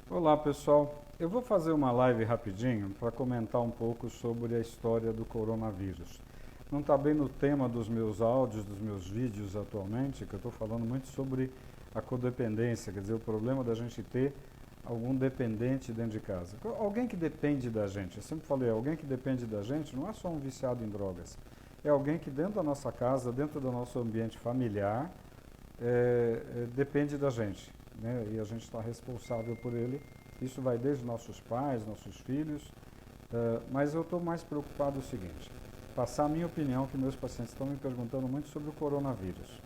Olá pessoal, eu vou fazer uma live rapidinho para comentar um pouco sobre a história do coronavírus. Não está bem no tema dos meus áudios, dos meus vídeos atualmente, que eu estou falando muito sobre a codependência, quer dizer, o problema da gente ter algum dependente dentro de casa. Alguém que depende da gente, eu sempre falei, alguém que depende da gente não é só um viciado em drogas, é alguém que dentro da nossa casa, dentro do nosso ambiente familiar, depende da gente, né? E a gente está responsável por ele. Isso vai desde nossos pais, nossos filhos, mas eu estou mais preocupado com o seguinte, passar a minha opinião, que meus pacientes estão me perguntando muito sobre o coronavírus.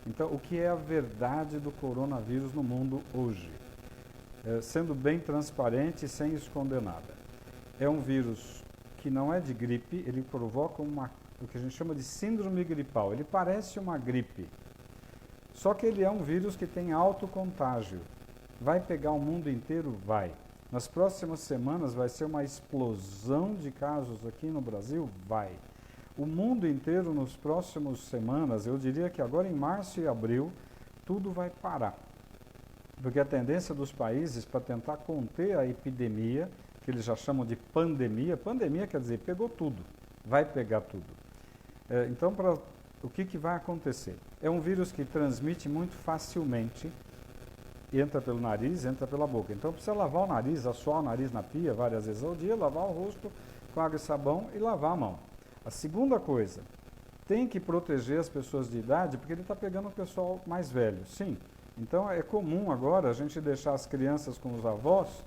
Então, o que é a verdade do coronavírus no mundo hoje? Sendo bem transparente e sem esconder nada. É um vírus que não é de gripe, ele provoca o que a gente chama de síndrome gripal. Ele parece uma gripe, só que ele é um vírus que tem alto contágio. Vai pegar o mundo inteiro? Vai. Nas próximas semanas vai ser uma explosão de casos aqui no Brasil? Vai. O mundo inteiro nas próximas semanas, eu diria que agora em março e abril, tudo vai parar. Porque a tendência dos países para tentar conter a epidemia, que eles já chamam de pandemia, pandemia quer dizer pegou tudo, vai pegar tudo. Então, o que vai acontecer? É um vírus que transmite muito facilmente, entra pelo nariz, entra pela boca. Então precisa lavar o nariz, assoar o nariz na pia várias vezes ao dia, lavar o rosto com água e sabão e lavar a mão. A segunda coisa, tem que proteger as pessoas de idade, porque ele está pegando o pessoal mais velho, sim. Então é comum agora a gente deixar as crianças com os avós,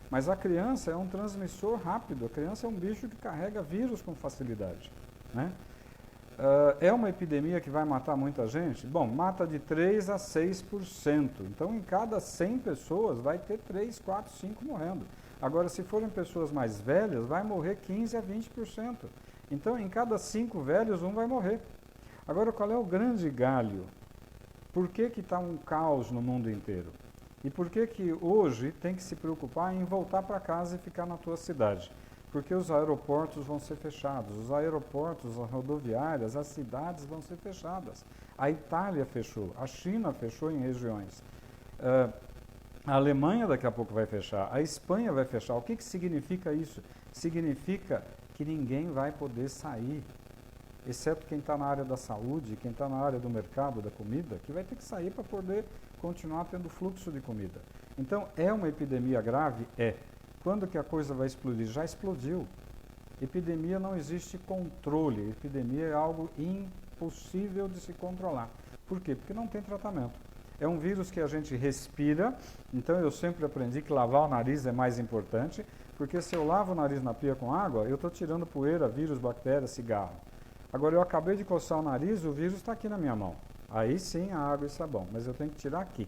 mas a criança é um transmissor rápido, a criança é um bicho que carrega vírus com facilidade, né? É uma epidemia que vai matar muita gente? Bom, mata de 3 a 6%. Então, em cada 100 pessoas, vai ter 3, 4, 5 morrendo. Agora, se forem pessoas mais velhas, vai morrer 15 a 20%. Então, em cada 5 velhos, um vai morrer. Agora, qual é o grande galho? Por que está um caos no mundo inteiro? E por que hoje tem que se preocupar em voltar para casa e ficar na tua cidade? Porque os aeroportos vão ser fechados, os aeroportos, as rodoviárias, as cidades vão ser fechadas. A Itália fechou, a China fechou em regiões. A Alemanha daqui a pouco vai fechar, a Espanha vai fechar. O que significa isso? Significa que ninguém vai poder sair, exceto quem está na área da saúde, quem está na área do mercado, da comida, que vai ter que sair para poder continuar tendo fluxo de comida. Então, é uma epidemia grave? É. Quando que a coisa vai explodir? Já explodiu. Epidemia não existe controle. Epidemia é algo impossível de se controlar. Por quê? Porque não tem tratamento. É um vírus que a gente respira, então eu sempre aprendi que lavar o nariz é mais importante, porque se eu lavo o nariz na pia com água, eu estou tirando poeira, vírus, bactérias, cigarro. Agora eu acabei de coçar o nariz, o vírus está aqui na minha mão. Aí sim a água e sabão, mas eu tenho que tirar aqui.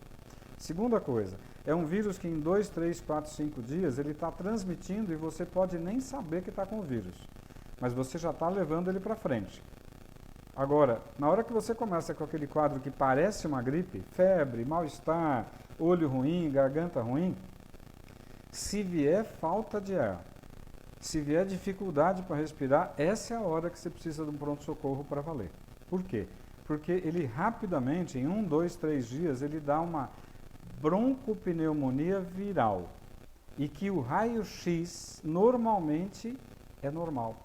Segunda coisa, é um vírus que em 2, 3, 4, 5 dias ele está transmitindo e você pode nem saber que está com o vírus, mas você já está levando ele para frente. Agora, na hora que você começa com aquele quadro que parece uma gripe, febre, mal-estar, olho ruim, garganta ruim, se vier falta de ar, se vier dificuldade para respirar, essa é a hora que você precisa de um pronto-socorro para valer. Por quê? Porque ele rapidamente, em 1, 2, 3 dias, ele dá uma broncopneumonia viral e que o raio-x normalmente é normal.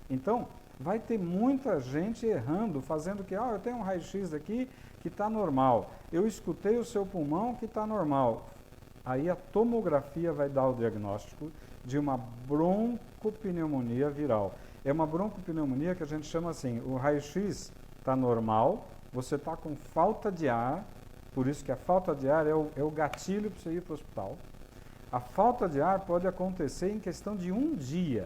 Então, vai ter muita gente errando, fazendo que, eu tenho um raio-x aqui que está normal, eu escutei o seu pulmão que está normal. Aí a tomografia vai dar o diagnóstico de uma broncopneumonia viral. É uma broncopneumonia que a gente chama assim, o raio-x está normal, você está com falta de ar, por isso que a falta de ar é o gatilho para você ir para o hospital. A falta de ar pode acontecer em questão de 1 dia,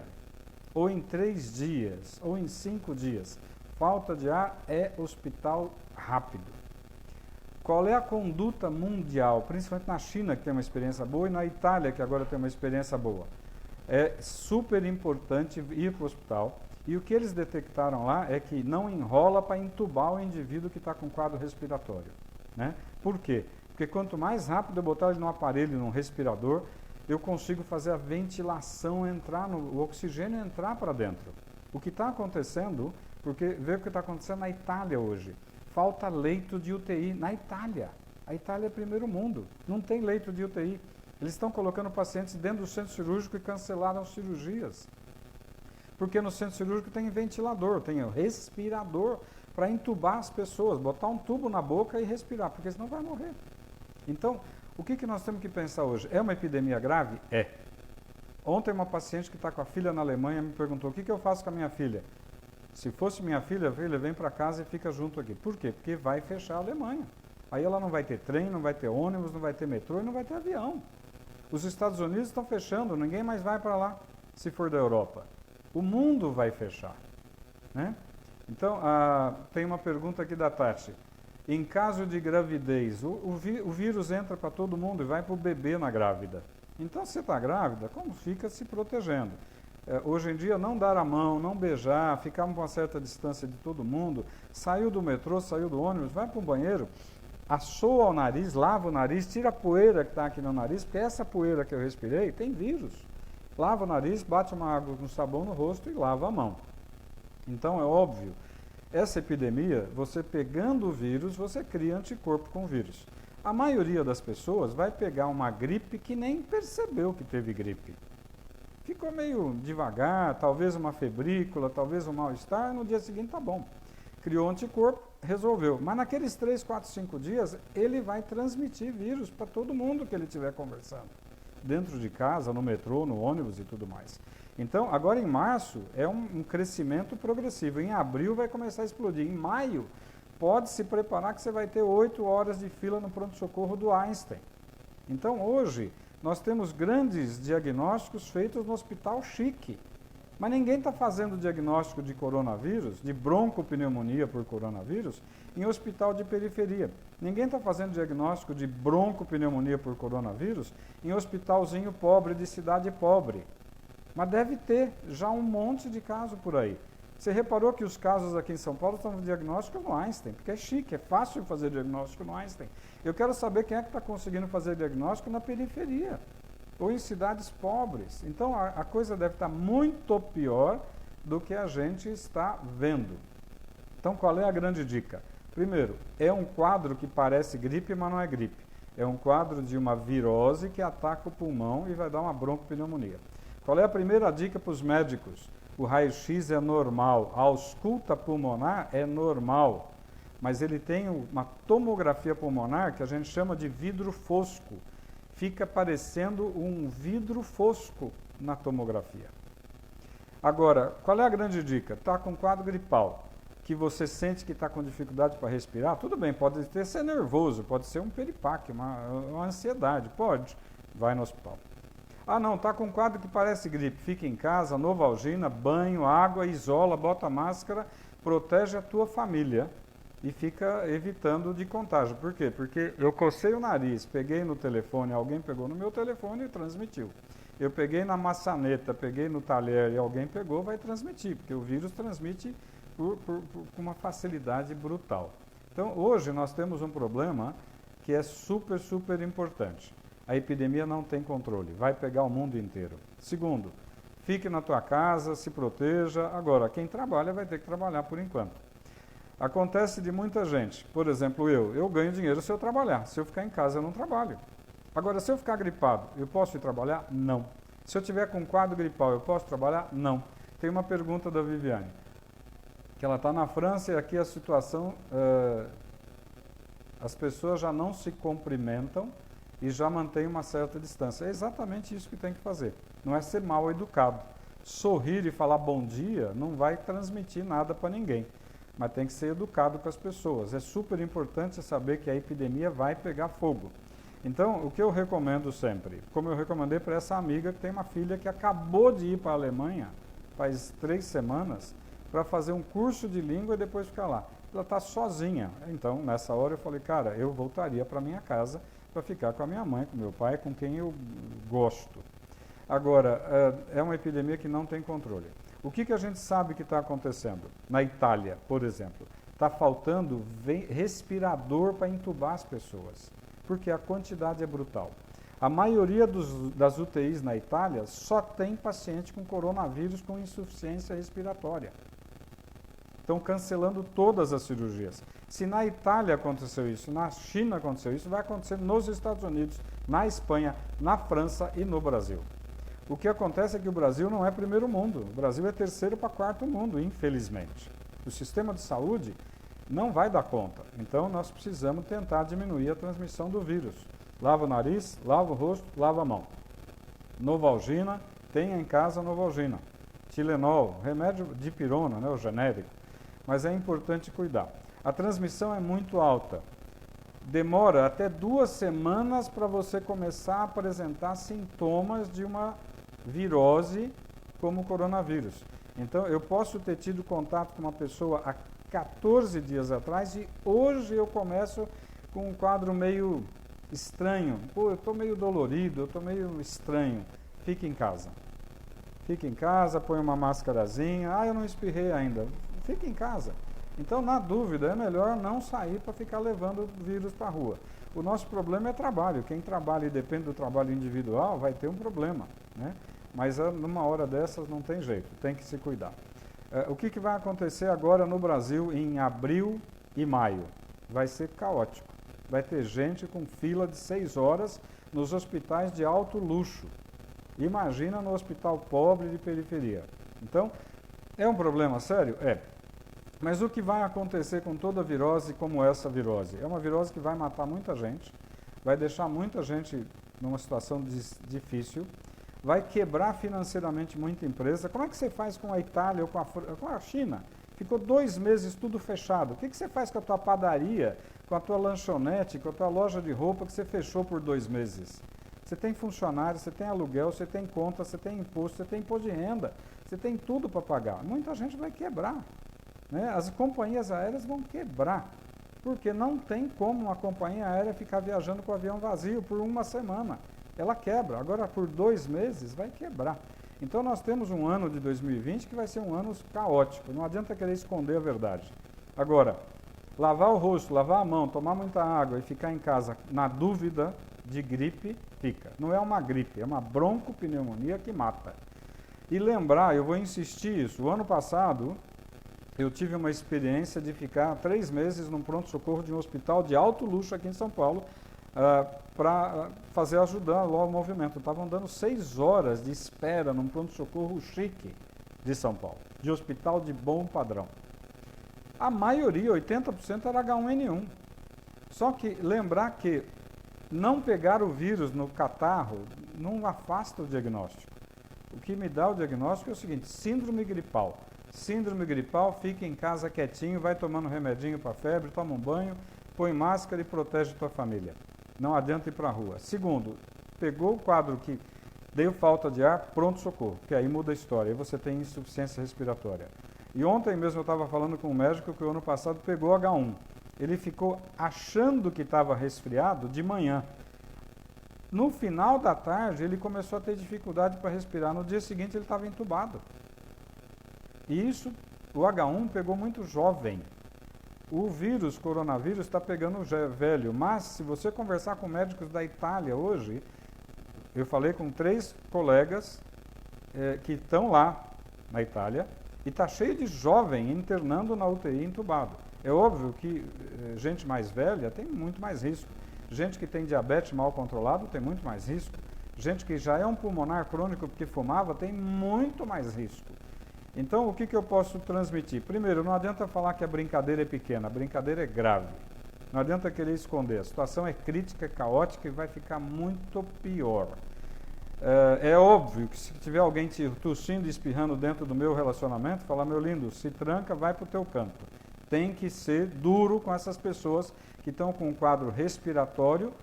ou em 3 dias, ou em 5 dias. Falta de ar é hospital rápido. Qual é a conduta mundial, principalmente na China, que tem uma experiência boa, e na Itália, que agora tem uma experiência boa? É super importante ir para o hospital. E o que eles detectaram lá é que não enrola para entubar o indivíduo que está com quadro respiratório, né? Por quê? Porque quanto mais rápido eu botar ele num aparelho, num respirador, eu consigo fazer a ventilação entrar, o oxigênio entrar para dentro. O que está acontecendo, porque vê o que está acontecendo na Itália hoje. Falta leito de UTI na Itália. A Itália é primeiro mundo, não tem leito de UTI. Eles estão colocando pacientes dentro do centro cirúrgico e cancelaram cirurgias. Porque no centro cirúrgico tem ventilador, tem respirador para entubar as pessoas, botar um tubo na boca e respirar, porque senão vai morrer. Então, o que nós temos que pensar hoje? É uma epidemia grave? É. Ontem uma paciente que está com a filha na Alemanha me perguntou, o que eu faço com a minha filha? Se fosse minha filha, vem para casa e fica junto aqui. Por quê? Porque vai fechar a Alemanha. Aí ela não vai ter trem, não vai ter ônibus, não vai ter metrô e não vai ter avião. Os Estados Unidos estão fechando, ninguém mais vai para lá, se for da Europa. O mundo vai fechar, né? Então, tem uma pergunta aqui da Tati. Em caso de gravidez, o vírus entra para todo mundo e vai para o bebê na grávida. Então, se você está grávida, como fica se protegendo? Hoje em dia, não dar a mão, não beijar, ficar a uma certa distância de todo mundo, saiu do metrô, saiu do ônibus, vai para o banheiro, assoa o nariz, lava o nariz, tira a poeira que está aqui no nariz, porque essa poeira que eu respirei tem vírus. Lava o nariz, bate uma água com sabão no rosto e lava a mão. Então, é óbvio, essa epidemia, você pegando o vírus, você cria anticorpo com o vírus. A maioria das pessoas vai pegar uma gripe que nem percebeu que teve gripe. Ficou meio devagar, talvez uma febrícula, talvez um mal-estar, no dia seguinte tá bom. Criou anticorpo, resolveu. Mas naqueles 3, 4, 5 dias, ele vai transmitir vírus para todo mundo que ele estiver conversando. Dentro de casa, no metrô, no ônibus e tudo mais. Então, agora em março, é um crescimento progressivo. Em abril vai começar a explodir. Em maio, pode se preparar que você vai ter 8 horas de fila no pronto-socorro do Einstein. Então, hoje, nós temos grandes diagnósticos feitos no hospital chique. Mas ninguém está fazendo diagnóstico de coronavírus, de broncopneumonia por coronavírus, em hospital de periferia. Ninguém está fazendo diagnóstico de broncopneumonia por coronavírus em hospitalzinho pobre, de cidade pobre. Mas deve ter já um monte de caso por aí. Você reparou que os casos aqui em São Paulo estão no diagnóstico no Einstein, porque é chique, é fácil fazer diagnóstico no Einstein. Eu quero saber quem é que está conseguindo fazer diagnóstico na periferia, ou em cidades pobres. Então, a coisa deve estar muito pior do que a gente está vendo. Então, qual é a grande dica? Primeiro, é um quadro que parece gripe, mas não é gripe. É um quadro de uma virose que ataca o pulmão e vai dar uma broncopneumonia. Qual é a primeira dica para os médicos? O raio-x é normal, a ausculta pulmonar é normal, mas ele tem uma tomografia pulmonar que a gente chama de vidro fosco. Fica parecendo um vidro fosco na tomografia. Agora, qual é a grande dica? Está com quadro gripal, que você sente que está com dificuldade para respirar, tudo bem, pode ser nervoso, pode ser um piripaque, uma ansiedade, pode, vai no hospital. Ah não, está com um quadro que parece gripe, fica em casa, Novalgina, banho, água, isola, bota máscara, protege a tua família e fica evitando de contágio. Por quê? Porque eu cocei o nariz, peguei no telefone, alguém pegou no meu telefone e transmitiu. Eu peguei na maçaneta, peguei no talher e alguém pegou, vai transmitir, porque o vírus transmite com uma facilidade brutal. Então, hoje nós temos um problema que é super, super importante. A epidemia não tem controle, vai pegar o mundo inteiro. Segundo, fique na tua casa, se proteja. Agora, quem trabalha vai ter que trabalhar por enquanto. Acontece de muita gente, por exemplo, eu ganho dinheiro se eu trabalhar. Se eu ficar em casa, eu não trabalho. Agora, se eu ficar gripado, eu posso ir trabalhar? Não. Se eu tiver com quadro gripal, eu posso trabalhar? Não. Tem uma pergunta da Viviane, que ela está na França e aqui a situação, as pessoas já não se cumprimentam e já mantém uma certa distância. É exatamente isso que tem que fazer. Não é ser mal educado. Sorrir e falar bom dia não vai transmitir nada para ninguém. Mas tem que ser educado com as pessoas. É super importante saber que a epidemia vai pegar fogo. Então, o que eu recomendo sempre, como eu recomendei para essa amiga que tem uma filha que acabou de ir para a Alemanha, faz 3 semanas, para fazer um curso de língua e depois ficar lá. Ela está sozinha. Então, nessa hora eu falei, cara, eu voltaria para minha casa para ficar com a minha mãe, com meu pai, com quem eu gosto. Agora, é uma epidemia que não tem controle. O que a gente sabe que está acontecendo? Na Itália, por exemplo, está faltando respirador para entubar as pessoas, porque a quantidade é brutal. A maioria das UTIs na Itália só tem paciente com coronavírus com insuficiência respiratória. Estão cancelando todas as cirurgias. Se na Itália aconteceu isso, na China aconteceu isso, vai acontecer nos Estados Unidos, na Espanha, na França e no Brasil. O que acontece é que o Brasil não é primeiro mundo, o Brasil é terceiro para quarto mundo, infelizmente. O sistema de saúde não vai dar conta, então nós precisamos tentar diminuir a transmissão do vírus. Lava o nariz, lava o rosto, lava a mão. Novalgina, tenha em casa Novalgina. Tilenol, remédio de pirona, né, o genérico, mas é importante cuidar. A transmissão é muito alta. Demora até 2 semanas para você começar a apresentar sintomas de uma virose como o coronavírus. Então, eu posso ter tido contato com uma pessoa há 14 dias atrás e hoje eu começo com um quadro meio estranho. Pô, eu estou meio dolorido, eu estou meio estranho. Fique em casa. Fique em casa, põe uma máscarazinha. Ah, eu não espirrei ainda. Fique em casa. Então, na dúvida, é melhor não sair para ficar levando o vírus para a rua. O nosso problema é trabalho. Quem trabalha e depende do trabalho individual vai ter um problema, né? Mas numa hora dessas não tem jeito, tem que se cuidar. O que vai acontecer agora no Brasil em abril e maio? Vai ser caótico. Vai ter gente com fila de 6 horas nos hospitais de alto luxo. Imagina no hospital pobre de periferia. Então, é um problema sério? É. Mas o que vai acontecer com toda virose como essa virose? É uma virose que vai matar muita gente, vai deixar muita gente numa situação difícil, vai quebrar financeiramente muita empresa. Como é que você faz com a Itália ou com a China? Ficou 2 meses tudo fechado. O que você faz com a tua padaria, com a tua lanchonete, com a tua loja de roupa que você fechou por 2 meses? Você tem funcionário, você tem aluguel, você tem conta, você tem imposto, você tem imposto de renda, você tem tudo para pagar. Muita gente vai quebrar, né? As companhias aéreas vão quebrar, porque não tem como uma companhia aérea ficar viajando com o avião vazio por 1 semana. Ela quebra. Agora, por 2 meses, vai quebrar. Então, nós temos um ano de 2020 que vai ser um ano caótico. Não adianta querer esconder a verdade. Agora, lavar o rosto, lavar a mão, tomar muita água e ficar em casa na dúvida de gripe, fica. Não é uma gripe, é uma broncopneumonia que mata. E lembrar, eu vou insistir isso, o ano passado eu tive uma experiência de ficar 3 meses num pronto-socorro de um hospital de alto luxo aqui em São Paulo, para ajudar lá o movimento. Estavam dando 6 horas de espera num pronto-socorro chique de São Paulo, de hospital de bom padrão. A maioria, 80%, era H1N1. Só que lembrar que não pegar o vírus no catarro não afasta o diagnóstico. O que me dá o diagnóstico é o seguinte: síndrome gripal. Síndrome gripal, fica em casa quietinho, vai tomando remedinho para febre, toma um banho, põe máscara e protege tua família. Não adianta ir para a rua. Segundo, pegou o quadro que deu falta de ar, pronto-socorro, que aí muda a história, aí você tem insuficiência respiratória. E ontem mesmo eu estava falando com um médico que o ano passado pegou H1. Ele ficou achando que estava resfriado de manhã. No final da tarde, ele começou a ter dificuldade para respirar. No dia seguinte, ele estava entubado. E isso, o H1 pegou muito jovem. O vírus, coronavírus, está pegando velho, mas se você conversar com médicos da Itália hoje, eu falei com 3 colegas que estão lá na Itália, e está cheio de jovem internando na UTI entubado. É óbvio que gente mais velha tem muito mais risco. Gente que tem diabetes mal controlado tem muito mais risco. Gente que já é um pulmonar crônico porque fumava tem muito mais risco. Então, o que eu posso transmitir? Primeiro, não adianta falar que a brincadeira é pequena, a brincadeira é grave. Não adianta querer esconder. A situação é crítica, é caótica e vai ficar muito pior. É óbvio que se tiver alguém tossindo e espirrando dentro do meu relacionamento, falar: meu lindo, se tranca, vai para o teu canto. Tem que ser duro com essas pessoas que estão com um quadro respiratório,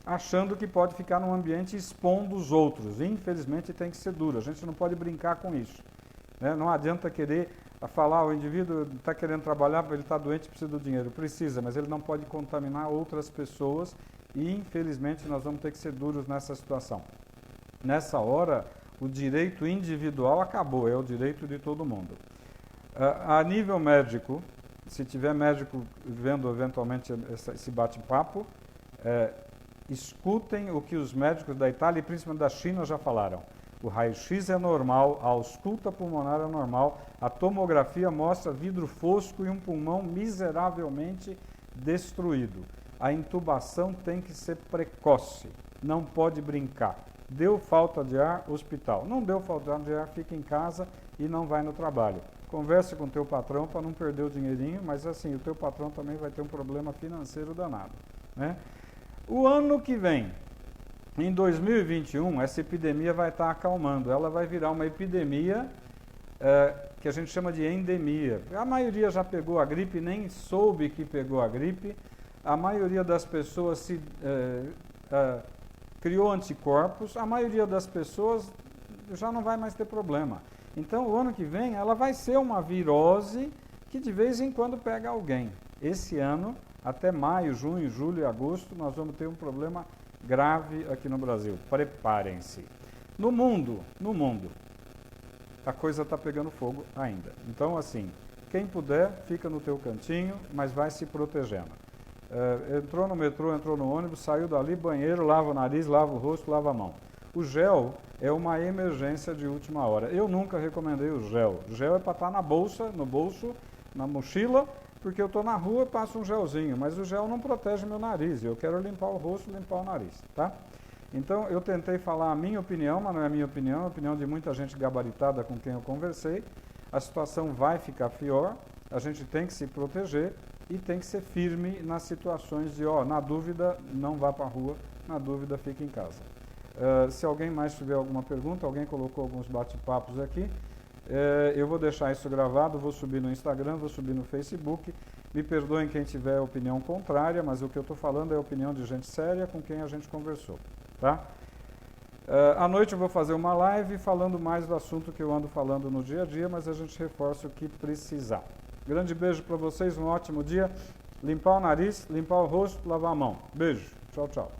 achando que pode ficar num ambiente expondo os outros. Infelizmente, tem que ser duro. A gente não pode brincar com isso. Não adianta querer falar: o indivíduo está querendo trabalhar, ele está doente, precisa do dinheiro. Precisa, mas ele não pode contaminar outras pessoas e, infelizmente, nós vamos ter que ser duros nessa situação. Nessa hora, o direito individual acabou, é o direito de todo mundo. A nível médico, se tiver médico vendo eventualmente esse bate-papo, escutem o que os médicos da Itália e principalmente da China já falaram. O raio-x é normal, a ausculta pulmonar é normal, a tomografia mostra vidro fosco e um pulmão miseravelmente destruído. A intubação tem que ser precoce, não pode brincar. Deu falta de ar, hospital. Não deu falta de ar, fica em casa e não vai no trabalho. Converse com o teu patrão para não perder o dinheirinho, mas assim, o teu patrão também vai ter um problema financeiro danado, né? O ano que vem, em 2021, essa epidemia vai estar acalmando. Ela vai virar uma epidemia que a gente chama de endemia. A maioria já pegou a gripe, nem soube que pegou a gripe. A maioria das pessoas criou anticorpos. A maioria das pessoas já não vai mais ter problema. Então, o ano que vem, ela vai ser uma virose que de vez em quando pega alguém. Esse ano, até maio, junho, julho e agosto, nós vamos ter um problema grave aqui no Brasil. Preparem-se. No mundo, a coisa está pegando fogo ainda. Então, assim, quem puder, fica no teu cantinho, mas vai se protegendo. Entrou no metrô, entrou no ônibus, saiu dali, banheiro, lava o nariz, lava o rosto, lava a mão. O gel é uma emergência de última hora. Eu nunca recomendei o gel. O gel é para estar na bolsa, no bolso, na mochila, porque eu estou na rua e passo um gelzinho, mas o gel não protege meu nariz. Eu quero limpar o rosto, limpar o nariz, tá? Então, eu tentei falar a minha opinião, mas não é a minha opinião, é a opinião de muita gente gabaritada com quem eu conversei. A situação vai ficar pior, a gente tem que se proteger e tem que ser firme nas situações de, na dúvida, não vá para a rua, na dúvida, fique em casa. Se alguém mais tiver alguma pergunta, alguém colocou alguns bate-papos aqui, eu vou deixar isso gravado, vou subir no Instagram, vou subir no Facebook. Me perdoem quem tiver opinião contrária, mas o que eu estou falando é a opinião de gente séria com quem a gente conversou, tá? À noite eu vou fazer uma live falando mais do assunto que eu ando falando no dia a dia, mas a gente reforça o que precisar. Grande beijo para vocês, um ótimo dia. Limpar o nariz, limpar o rosto, lavar a mão. Beijo. Tchau, tchau.